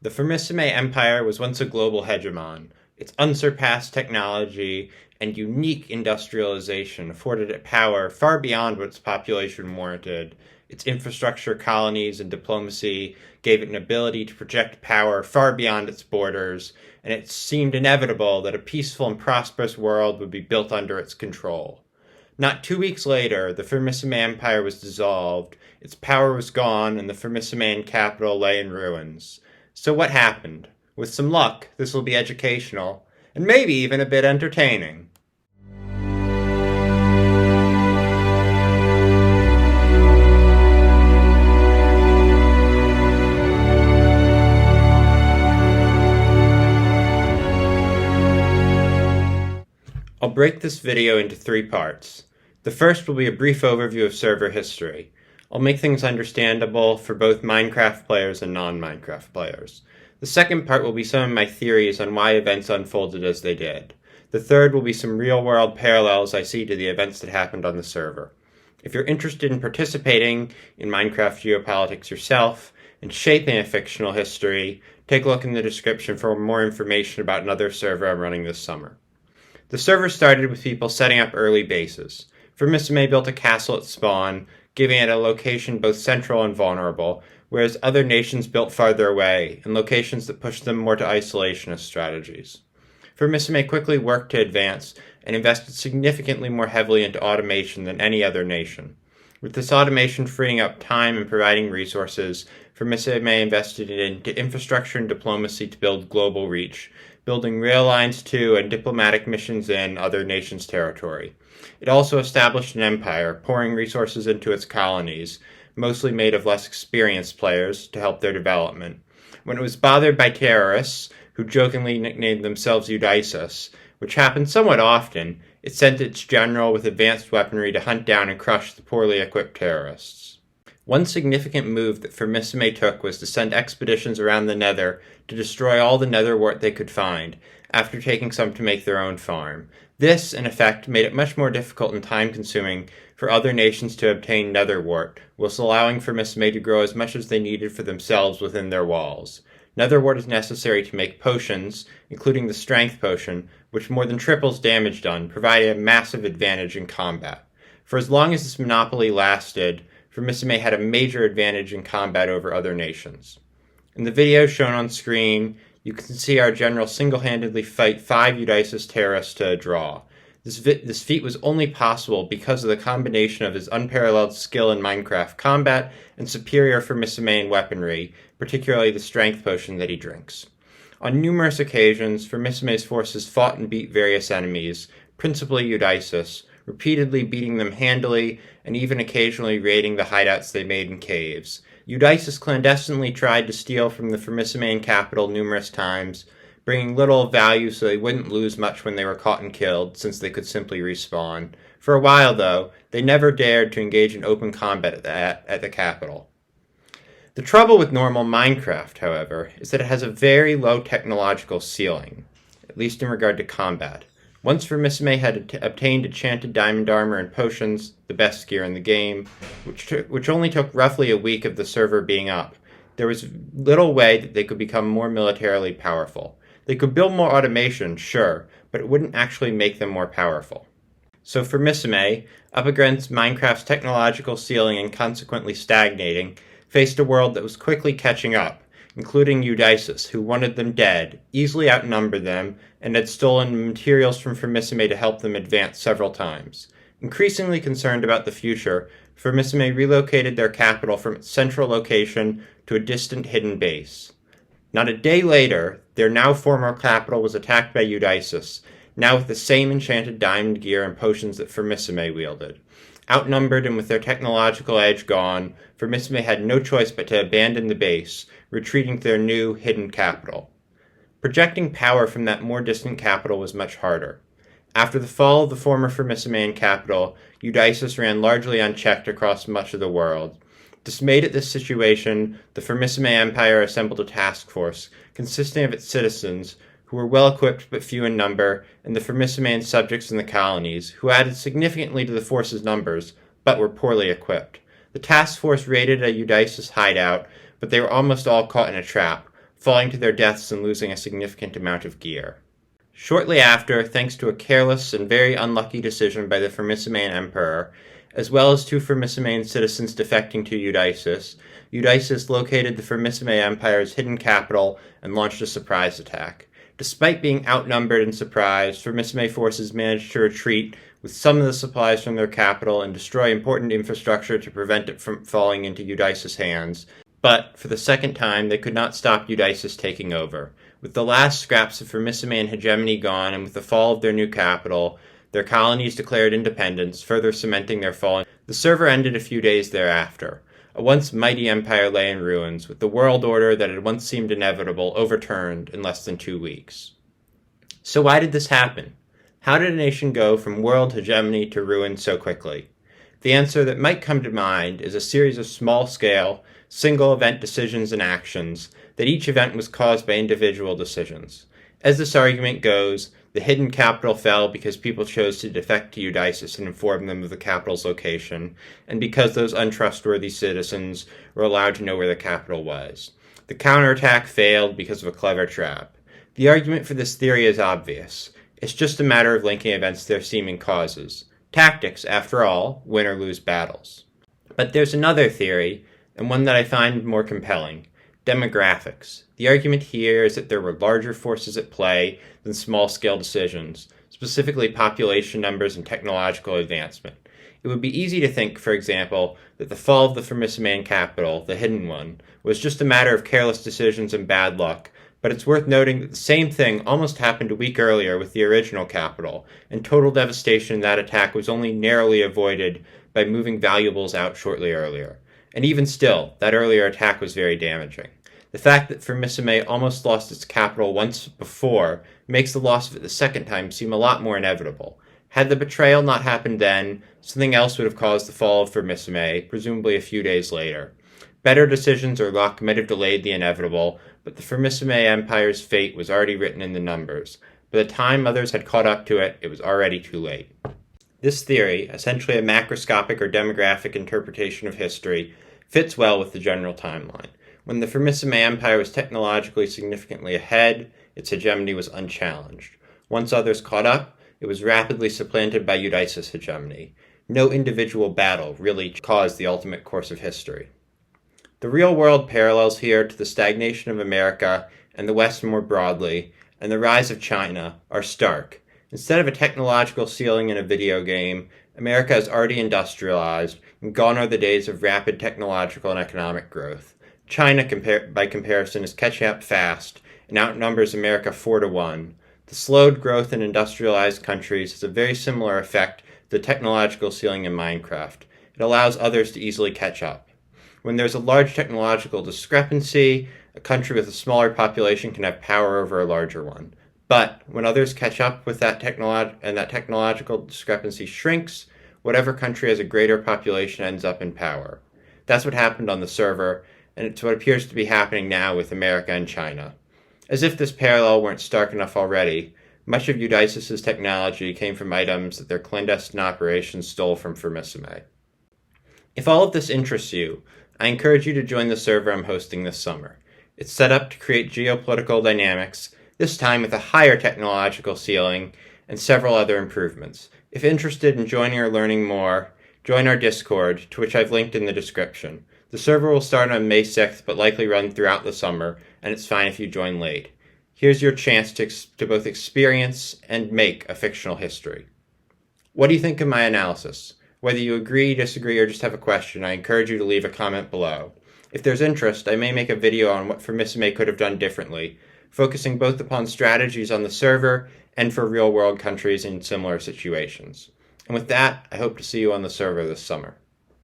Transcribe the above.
The Firmissime Empire was once a global hegemon. Its unsurpassed technology and unique industrialization afforded it power far beyond what its population warranted. Its infrastructure, colonies, and diplomacy gave it an ability to project power far beyond its borders, and it seemed inevitable that a peaceful and prosperous world would be built under its control. Not 2 weeks later, the Firmissime Empire was dissolved, its power was gone, and the Firmissime capital lay in ruins. So what happened? With some luck, this will be educational, and maybe even a bit entertaining. I'll break this video into 3 parts. The first will be a brief overview of server history. I'll make things understandable for both Minecraft players and non-Minecraft players. The second part will be some of my theories on why events unfolded as they did. The third will be some real-world parallels I see to the events that happened on the server. If you're interested in participating in Minecraft Geopolitics yourself and shaping a fictional history, take a look in the description for more information about another server I'm running this summer. The server started with people setting up early bases. Firmissime built a castle at spawn, giving it a location both central and vulnerable, whereas other nations built farther away, in locations that pushed them more to isolationist strategies. Firmissime quickly worked to advance, and invested significantly more heavily into automation than any other nation. With this automation freeing up time and providing resources, Firmissime invested into infrastructure and diplomacy to build global reach, building rail lines to and diplomatic missions in other nations' territory. It also established an empire, pouring resources into its colonies, mostly made of less experienced players, to help their development. When it was bothered by terrorists, who jokingly nicknamed themselves Eudices, which happened somewhat often, it sent its general with advanced weaponry to hunt down and crush the poorly equipped terrorists. One significant move that Firmissime took was to send expeditions around the Nether to destroy all the netherwort they could find, after taking some to make their own farm. This, in effect, made it much more difficult and time-consuming for other nations to obtain netherwort, whilst allowing Firmissime to grow as much as they needed for themselves within their walls. Netherwort is necessary to make potions, including the strength potion, which more than triples damage done, providing a massive advantage in combat. For as long as this monopoly lasted, Firmissime had a major advantage in combat over other nations. In the video shown on screen, you can see our general single-handedly fight 5 Eudices terrorists to a draw. This feat was only possible because of the combination of his unparalleled skill in Minecraft combat and superior Firmissime weaponry, particularly the strength potion that he drinks. On numerous occasions, Firmissime's forces fought and beat various enemies, principally Eudices, repeatedly beating them handily and even occasionally raiding the hideouts they made in caves. Eudices clandestinely tried to steal from the Firmissime capital numerous times, bringing little value so they wouldn't lose much when they were caught and killed, since they could simply respawn. For a while, though, they never dared to engage in open combat at the capital. The trouble with normal Minecraft, however, is that it has a very low technological ceiling, at least in regard to combat. Once Firmissime had obtained enchanted diamond armor and potions, the best gear in the game, which only took roughly a week of the server being up, there was little way that they could become more militarily powerful. They could build more automation, sure, but it wouldn't actually make them more powerful. So Firmissime, up against Minecraft's technological ceiling and consequently stagnating, faced a world that was quickly catching up, including Eudices, who wanted them dead, easily outnumbered them, and had stolen materials from Firmissime to help them advance several times. Increasingly concerned about the future, Firmissime relocated their capital from its central location to a distant hidden base. Not a day later, their now former capital was attacked by Eudices, now with the same enchanted diamond gear and potions that Firmissime wielded. Outnumbered and with their technological edge gone, Firmissime had no choice but to abandon the base, retreating to their new, hidden capital. Projecting power from that more distant capital was much harder. After the fall of the former Firmissime capital, Eudices ran largely unchecked across much of the world. Dismayed at this situation, the Firmissime Empire assembled a task force, consisting of its citizens, who were well-equipped but few in number, and the Firmissime subjects in the colonies, who added significantly to the force's numbers, but were poorly equipped. The task force raided a Eudices hideout, but they were almost all caught in a trap, falling to their deaths and losing a significant amount of gear. Shortly after, thanks to a careless and very unlucky decision by the Firmicimane Emperor, as well as two Firmicimane citizens defecting to Eudysis located the Firmicimane Empire's hidden capital and launched a surprise attack. Despite being outnumbered and surprised, Firmicimane forces managed to retreat with some of the supplies from their capital and destroy important infrastructure to prevent it from falling into Eudysis' hands. But, for the second time, they could not stop Eudysis taking over. With the last scraps of Firmicimane hegemony gone, and with the fall of their new capital, their colonies declared independence, further cementing their fall. The server ended a few days thereafter. A once mighty empire lay in ruins, with the world order that had once seemed inevitable overturned in less than 2 weeks. So why did this happen? How did a nation go from world hegemony to ruin so quickly? The answer that might come to mind is a series of small-scale, single-event decisions and actions, that each event was caused by individual decisions. As this argument goes, the hidden capital fell because people chose to defect to Eudysis and inform them of the capital's location, and because those untrustworthy citizens were allowed to know where the capital was. The counterattack failed because of a clever trap. The argument for this theory is obvious. It's just a matter of linking events to their seeming causes. Tactics, after all, win or lose battles. But there's another theory, and one that I find more compelling. Demographics. The argument here is that there were larger forces at play than small-scale decisions, specifically population numbers and technological advancement. It would be easy to think, for example, that the fall of the Firmicimane capital, the hidden one, was just a matter of careless decisions and bad luck, but it's worth noting that the same thing almost happened a week earlier with the original capital, and total devastation in that attack was only narrowly avoided by moving valuables out shortly earlier. And even still, that earlier attack was very damaging. The fact that Firmicimane almost lost its capital once before makes the loss of it the second time seem a lot more inevitable. Had the betrayal not happened then, something else would have caused the fall of Firmicimane, presumably a few days later. Better decisions or luck might have delayed the inevitable, but the Firmicimane Empire's fate was already written in the numbers. By the time others had caught up to it, it was already too late. This theory, essentially a macroscopic or demographic interpretation of history, fits well with the general timeline. When the Firmicimane Empire was technologically significantly ahead, its hegemony was unchallenged. Once others caught up, it was rapidly supplanted by Eudysis' hegemony. No individual battle really caused the ultimate course of history. The real-world parallels here to the stagnation of America and the West more broadly, and the rise of China, are stark. Instead of a technological ceiling in a video game, America has already industrialized, and gone are the days of rapid technological and economic growth. China, by comparison, is catching up fast and outnumbers America 4-1. The slowed growth in industrialized countries has a very similar effect to the technological ceiling in Minecraft. It allows others to easily catch up. When there's a large technological discrepancy, a country with a smaller population can have power over a larger one. But when others catch up with that technological discrepancy shrinks, whatever country has a greater population ends up in power. That's what happened on the server, and it's what appears to be happening now with America and China. As if this parallel weren't stark enough already, much of Eudysis' technology came from items that their clandestine operations stole from Firmicimane. If all of this interests you, I encourage you to join the server I'm hosting this summer. It's set up to create geopolitical dynamics, this time with a higher technological ceiling and several other improvements. If interested in joining or learning more, join our Discord, to which I've linked in the description. The server will start on May 6th, but likely run throughout the summer, and it's fine if you join late. Here's your chance to both experience and make a fictional history. What do you think of my analysis? Whether you agree, disagree, or just have a question, I encourage you to leave a comment below. If there's interest, I may make a video on what Firmicimane could have done differently, focusing both upon strategies on the server and for real-world countries in similar situations. And with that, I hope to see you on the server this summer.